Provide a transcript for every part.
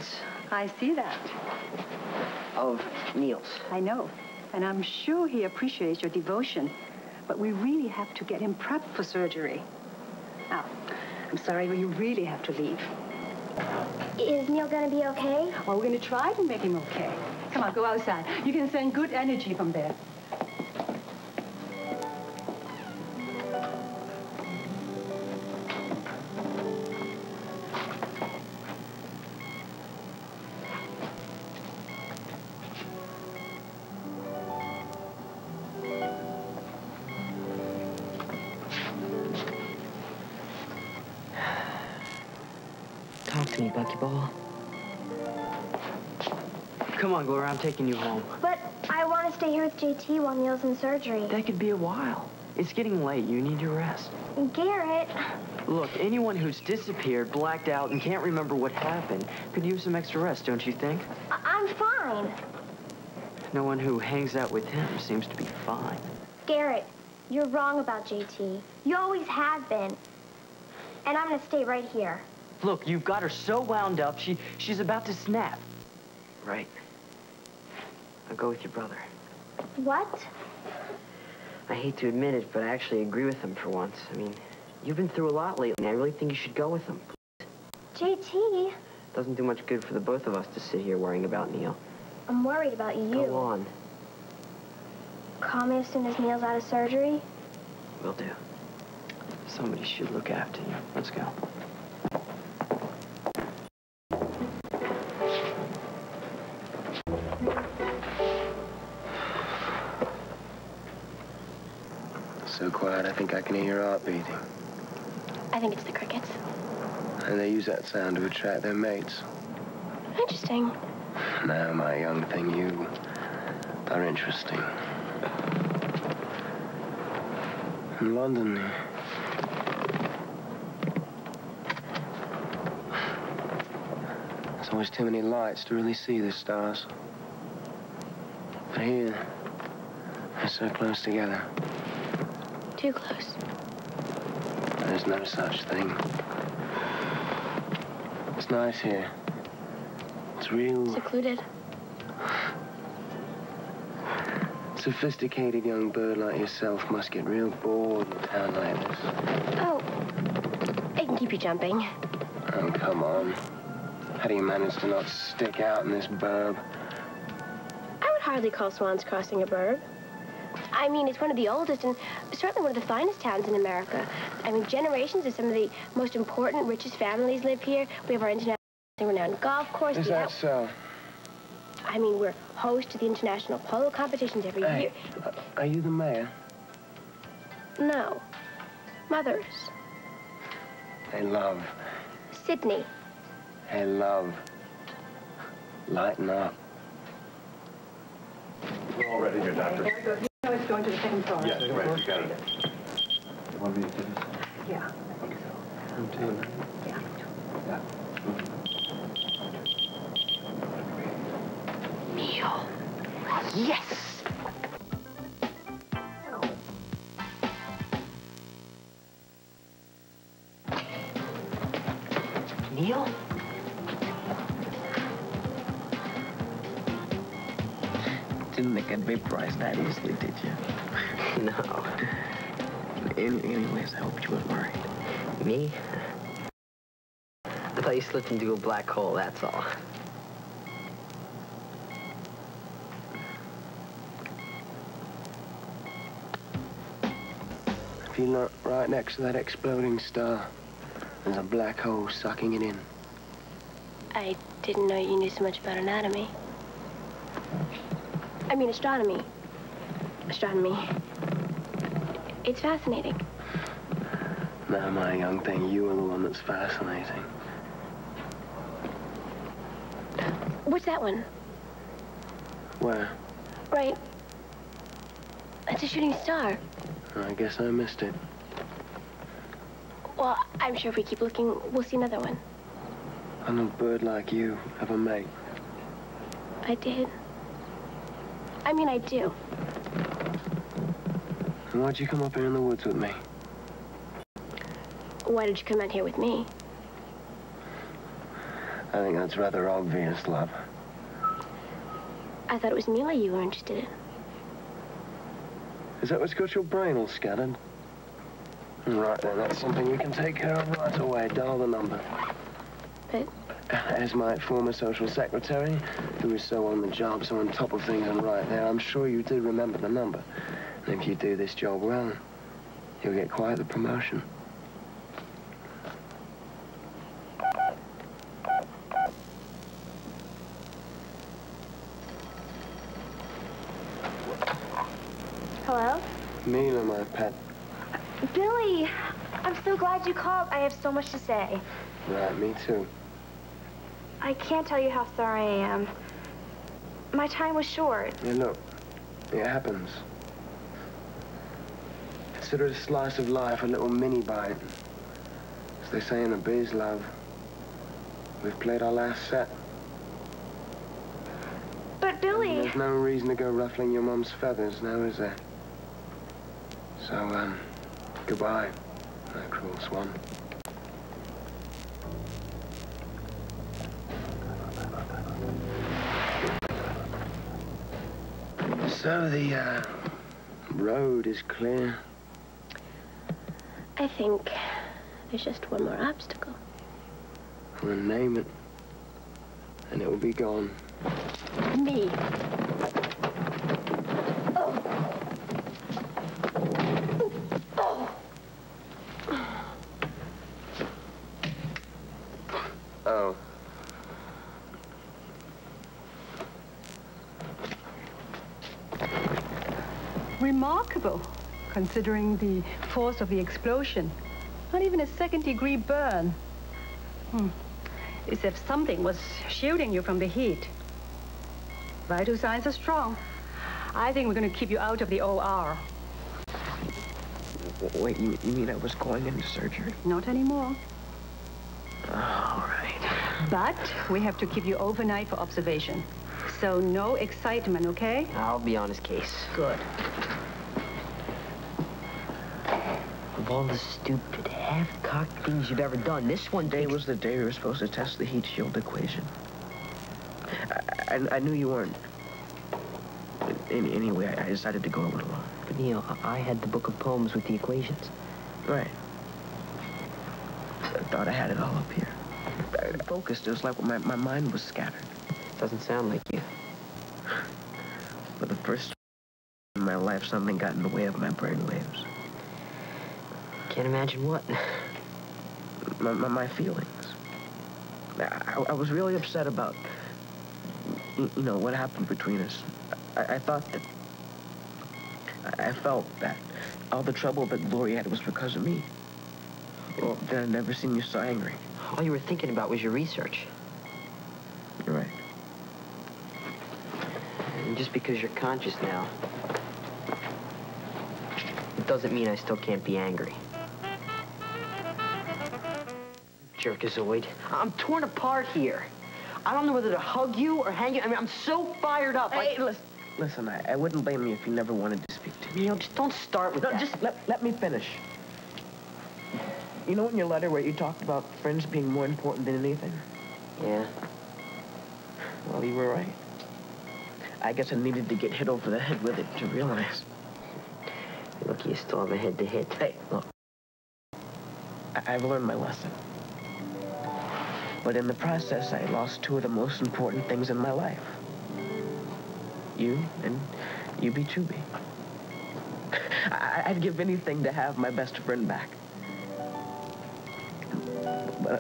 evidence. I see that. Of Neil's. I know. And I'm sure he appreciates your devotion. But we really have to get him prepped for surgery. Now, I'm sorry, but you really have to leave. Is Neil gonna be okay? Well, we're gonna try to make him okay. Come on, go outside. You can send good energy from there. Talk to me, Buckyball. Come on, Gloria, I'm taking you home. But I want to stay here with JT while Neil's in surgery. That could be a while. It's getting late. You need your rest. Garrett. Look, anyone who's disappeared, blacked out, and can't remember what happened could use some extra rest, don't you think? I'm fine. No one who hangs out with him seems to be fine. Garrett, you're wrong about JT. You always have been. And I'm going to stay right here. Look, you've got her so wound up, she's about to snap. Right. I'll go with your brother. What? I hate to admit it, but I actually agree with him for once. I mean, you've been through a lot lately, and I really think you should go with him. JT? Doesn't do much good for the both of us to sit here worrying about Neil. I'm worried about you. Go on. Call me as soon as Neil's out of surgery. Will do. Somebody should look after you. Let's go. So quiet, I think I can hear your heart beating. I think it's the crickets. And they use that sound to attract their mates. Interesting. Now, my young thing, you are interesting. In London, there's always too many lights to really see the stars. But here, they're so close together. Too close. There's no such thing. It's nice here. It's real... Secluded. Sophisticated young bird like yourself must get real bored in a town like this. Oh, it can keep you jumping. Oh, come on. How do you manage to not stick out in this burb? I would hardly call Swans Crossing a burb. I mean, it's one of the oldest and certainly one of the finest towns in America. I mean, generations of some of the most important, richest families live here. We have our international renowned golf course. Is that so? I mean, we're host to the international polo competitions every year. Are you the mayor? No. Mother's. Hey, love. Sydney. Hey, love. Lighten up. We're all ready here, Doctor. There we go. You know it's going to the second floor. Yes, right, you got it. You want me to do this? Yeah. Okay. I'm too. Yeah. Yeah. Neil. Yes! Neil? Didn't think I'd vaporize that easily, did you? No. Anyways, I hope you weren't worried. Me? I thought you slipped into a black hole, that's all. If you look right next to that exploding star, there's a black hole sucking it in. I didn't know you knew so much about anatomy. I mean, astronomy. Astronomy. It's fascinating. Now, my young thing, you are the one that's fascinating. What's that one? Where? Right. It's a shooting star. I guess I missed it. Well, I'm sure if we keep looking, we'll see another one. And a bird like you have a mate. I did. I mean, I do. And why'd you come up here in the woods with me? Why did you come out here with me? I think that's rather obvious, love. I thought it was Mila you were interested in. Is that what's got your brain all scattered? Right then, that's something we can take care of right away. Dial the number. But... As my former social secretary, who is so on the job, so on top of things and right there, I'm sure you do remember the number. And if you do this job well, you'll get quite the promotion. Hello? Mila, my pet. Billy, I'm so glad you called. I have so much to say. Right, me too. I can't tell you how sorry I am. My time was short. Yeah, look, it happens. Consider it a slice of life, a little mini-bite. As they say in the biz, love, we've played our last set. But Billy... And there's no reason to go ruffling your mum's feathers now, is there? So, goodbye, my cruel swan. So the, road is clear. I think there's just one more obstacle. We'll name it, and it will be gone. Me. Oh. Remarkable, considering the force of the explosion. Not even a second-degree burn. As if something was shielding you from the heat. Vital signs are strong. I think we're going to keep you out of the OR. Wait, you mean I was going into surgery? Not anymore. All right. But we have to keep you overnight for observation. So no excitement, okay? I'll be on his case. Good. Of all the stupid, half-cocked things you've ever done, this one Today was the day we were supposed to test the heat shield equation. I knew you weren't. Anyway, I decided to go a little on. But, Neil, I had the book of poems with the equations. Right. I thought I had it all up here. Focused, it was like my mind was scattered. Doesn't sound like you. For the first time in my life, something got in the way of my brainwaves. Can't imagine what. My feelings. I was really upset about, you know, what happened between us. I thought that, I felt that all the trouble that Lori had was because of me. Well, then I'd never seen you so angry. All you were thinking about was your research. You're right. And just because you're conscious now, it doesn't mean I still can't be angry. Jerkazoid. I'm torn apart here. I don't know whether to hug you or hang you. I mean, I'm so fired up. Hey, listen, I wouldn't blame you if you never wanted to speak to me. You know, just don't start with that. Just let me finish. You know in your letter where you talked about friends being more important than anything? Yeah. Well, you were right. I guess I needed to get hit over the head with it to realize. Look, you still have a head to hit. Hey, look. I've learned my lesson. But in the process, I lost two of the most important things in my life. You and you be Chubby. I'd give anything to have my best friend back.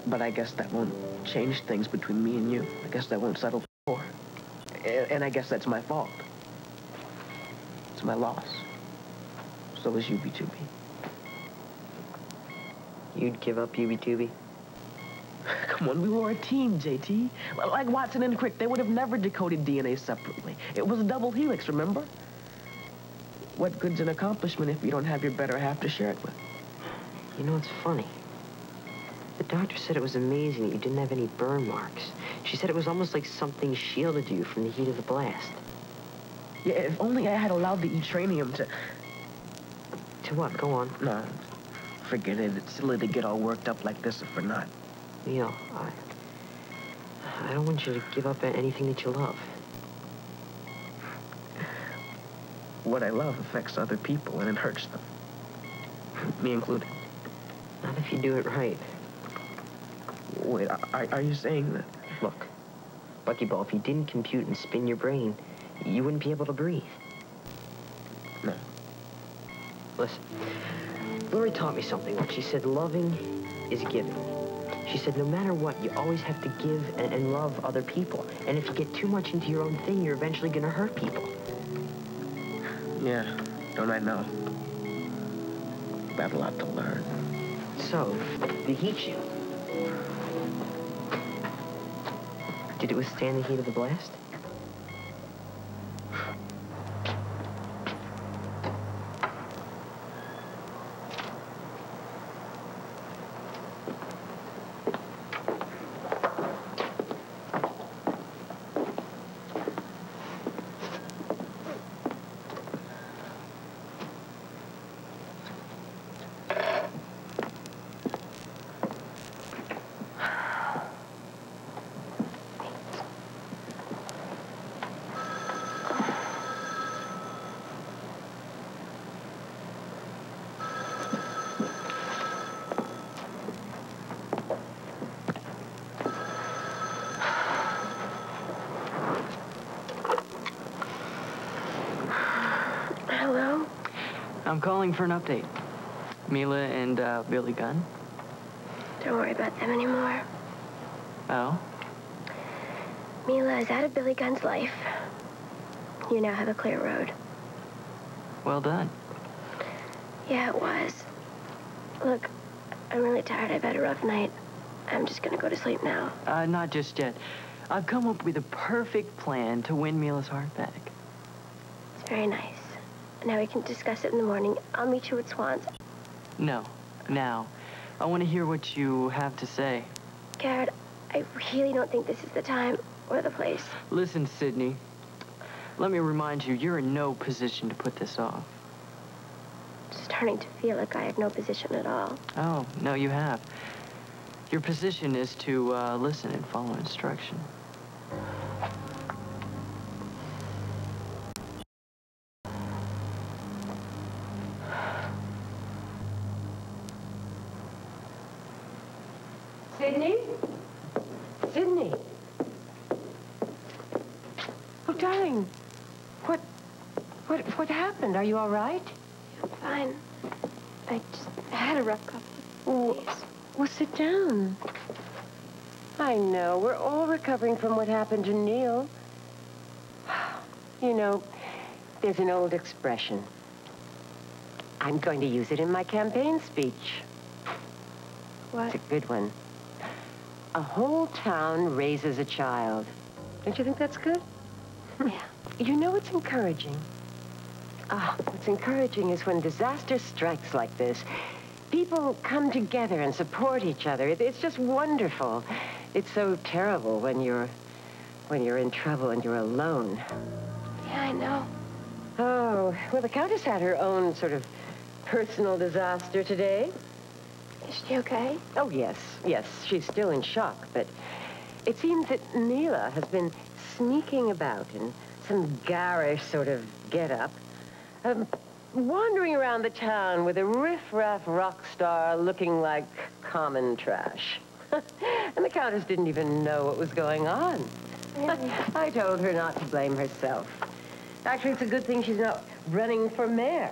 But I guess that won't change things between me and you. I guess that won't settle for. And I guess that's my fault. It's my loss. So is UB2B. You'd give up UB2B? Come on, we were a team, JT. Like Watson and Crick, they would have never decoded DNA separately. It was a double helix, remember? What good's an accomplishment if you don't have your better half to share it with? You know, it's funny. The doctor said it was amazing that you didn't have any burn marks. She said it was almost like something shielded you from the heat of the blast. Yeah, if only I had allowed the E-tranium to... To what? Go on. No, forget it. It's silly to get all worked up like this if we're not. Neil, I don't want you to give up anything that you love. What I love affects other people, and it hurts them. Me included. Not if you do it right. Wait, are you saying that? Look, Buckyball, if you didn't compute and spin your brain, you wouldn't be able to breathe. No. Listen, Lori taught me something once. She said loving is giving. She said no matter what, you always have to give and love other people. And if you get too much into your own thing, you're eventually going to hurt people. Yeah, don't I know? Got a lot to learn. So, the heat shield. Did it withstand the heat of the blast? Hello? I'm calling for an update. Mila and Billy Gunn. Don't worry about them anymore. Oh? Mila is out of Billy Gunn's life. You now have a clear road. Well done. Yeah, it was. Look, I'm really tired. I've had a rough night. I'm just gonna go to sleep now. Not just yet. I've come up with a perfect plan to win Mila's heart back. It's very nice. Now we can discuss it in the morning. I'll meet you at Swans. No. Now. I want to hear what you have to say. Garrett, I really don't think this is the time or the place. Listen, Sydney. Let me remind you, you're in no position to put this off. It's starting to feel like I have no position at all. Oh, no, you have. Your position is to listen and follow instruction. Sydney? Sydney? Oh, darling. What happened? Are you all right? I'm fine. I just had a rough couple of days. Well, sit down. I know. We're all recovering from what happened to Neil. You know, there's an old expression. I'm going to use it in my campaign speech. What? It's a good one. A whole town raises a child. Don't you think that's good? Yeah. You know what's encouraging? What's encouraging is when disaster strikes like this, people come together and support each other. It's just wonderful. It's so terrible when you're in trouble and you're alone. Yeah, I know. Oh, well, the Countess had her own sort of personal disaster today. Is she okay? Oh, yes, she's still in shock, but it seems that Mila has been sneaking about in some garish sort of get-up, wandering around the town with a riff-raff rock star looking like common trash. And the Countess didn't even know what was going on. Really? I told her not to blame herself. Actually, it's a good thing she's not running for mayor.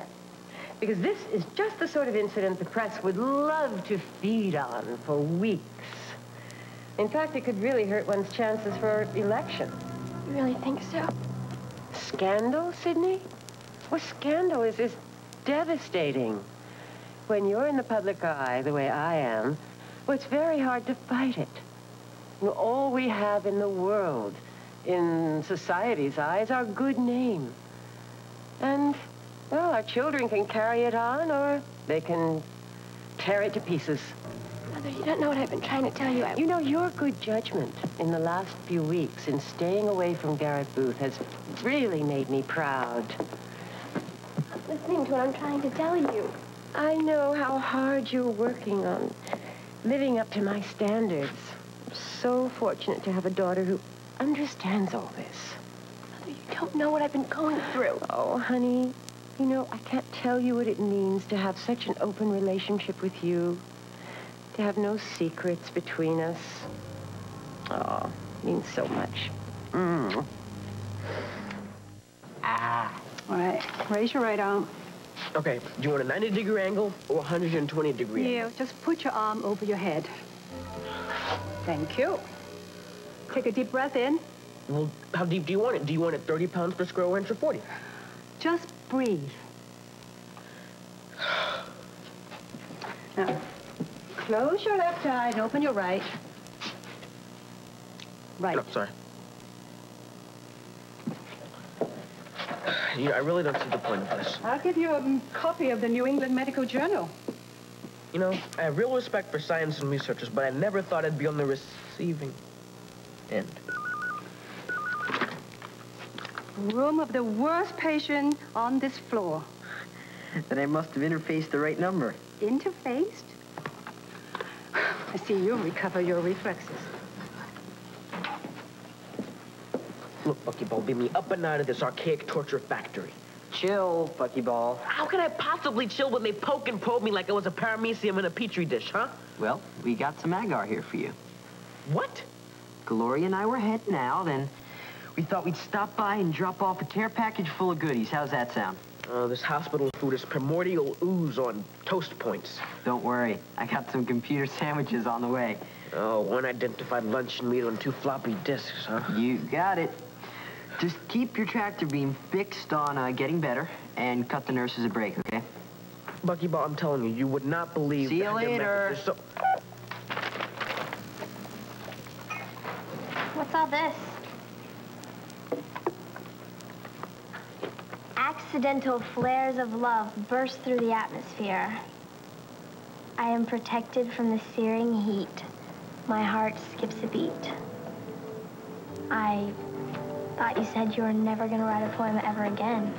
Because this is just the sort of incident the press would love to feed on for weeks. In fact, it could really hurt one's chances for election. You really think so? Scandal, Sydney? Well, scandal is devastating. When you're in the public eye, the way I am, well, it's very hard to fight it. Well, all we have in the world, in society's eyes, our good name. And, well, our children can carry it on, or they can tear it to pieces. Mother, you don't know what I've been trying to tell you. You know, your good judgment in the last few weeks in staying away from Garrett Booth has really made me proud. Listening to what I'm trying to tell you. I know how hard you're working on living up to my standards. I'm so fortunate to have a daughter who understands all this. Mother, you don't know what I've been going through. Oh, honey, you know, I can't tell you what it means to have such an open relationship with you, to have no secrets between us. Oh, it means so much. Mm. All right, raise your right arm. Okay, do you want a 90-degree angle or a 120-degree angle? Yeah, just put your arm over your head. Thank you. Take a deep breath in. Well, how deep do you want it? Do you want it 30 pounds per square inch or 40? Just breathe. Now, close your left eye and open your right. Right. Oh, sorry. You know, I really don't see the point of this. I'll give you a copy of the New England Medical Journal. You know, I have real respect for science and researchers, but I never thought I'd be on the receiving end. Room of the worst patient on this floor. Then I must have interfaced the right number. Interfaced? I see you recover your reflexes. Look, Buckyball, beam me up and out of this archaic torture factory. Chill, Buckyball. How can I possibly chill when they poke and probe me like I was a paramecium in a petri dish, huh? Well, we got some agar here for you. What? Gloria and I were heading out, and we thought we'd stop by and drop off a care package full of goodies. How's that sound? This hospital food is primordial ooze on toast points. Don't worry. I got some computer sandwiches on the way. Oh, one identified luncheon meat on 2 floppy disks, huh? You got it. Just keep your tractor beam fixed on getting better and cut the nurses a break, okay? Buckyball, I'm telling you, you would not believe... See you later. What's all this? Accidental flares of love burst through the atmosphere. I am protected from the searing heat. My heart skips a beat. I thought you said you were never going to write a poem ever again.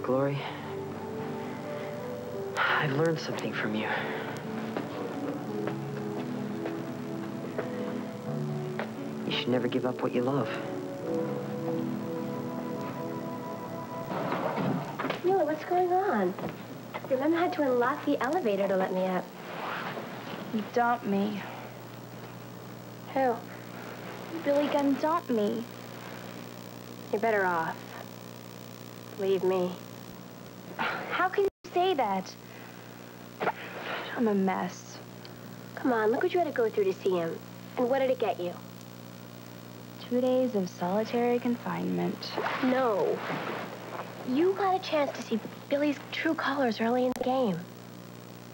Glory, I've learned something from you. You should never give up what you love. Mila, what's going on? Your mom had to unlock the elevator to let me up. You dumped me. Who? Billy Gunn dumped me. You're better off. Believe me. How can you say that? I'm a mess. Come on, look what you had to go through to see him. And what did it get you? 2 days of solitary confinement. No. You got a chance to see Billy's true colors early in the game.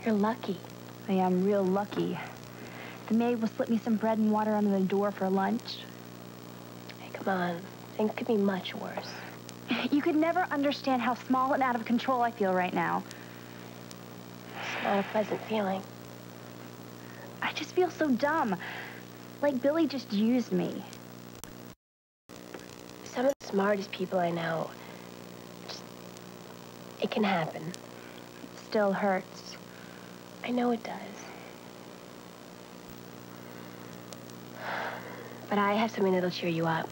You're lucky. I am real lucky. The maid will slip me some bread and water under the door for lunch. Hey, come on. Things could be much worse. You could never understand how small and out of control I feel right now. It's not a pleasant feeling. I just feel so dumb. Like Billy just used me. Some of the smartest people I know, it can happen. It still hurts. I know it does. But I have something that'll cheer you up.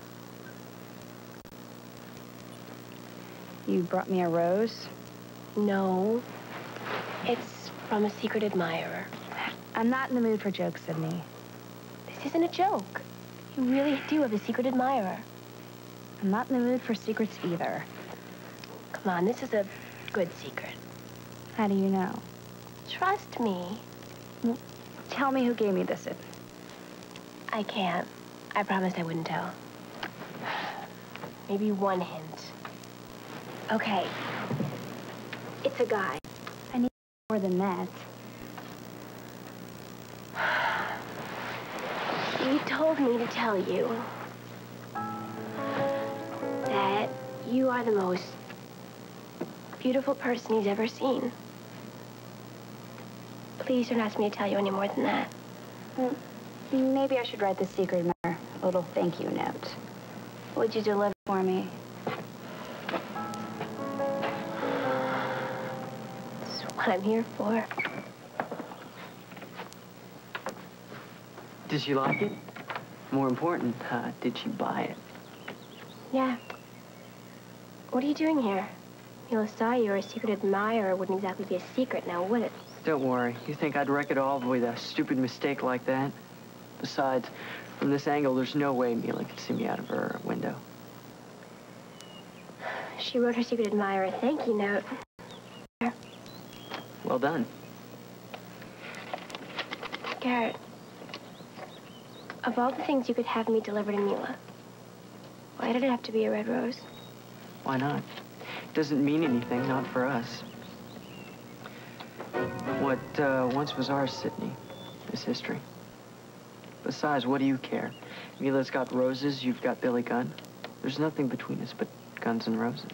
You brought me a rose? No. It's from a secret admirer. I'm not in the mood for jokes, Sydney. This isn't a joke. You really do have a secret admirer. I'm not in the mood for secrets either. Come on, this is a good secret. How do you know? Trust me. Well, tell me who gave me this. I can't. I promised I wouldn't tell. Maybe one hint. Okay. It's a guy. I need more than that. He told me to tell you that you are the most beautiful person he's ever seen. Please don't ask me to tell you any more than that. Well, maybe I should write the secret admirer a little thank you note. Would you deliver for me? That's what I'm here for. Did she like it? More important, did she buy it? Yeah. What are you doing here? Mila saw you, or a secret admirer wouldn't exactly be a secret now, would it? Don't worry. You think I'd wreck it all with a stupid mistake like that? Besides, from this angle, there's no way Mila could see me out of her window. She wrote her secret admirer a thank you note. Well done. Garrett, of all the things you could have me deliver to Mila, why did it have to be a red rose? Why not? It doesn't mean anything, not for us. What once was ours, Sydney, is history. Besides, what do you care? Mila's got roses, you've got Billy Gunn. There's nothing between us but guns and roses.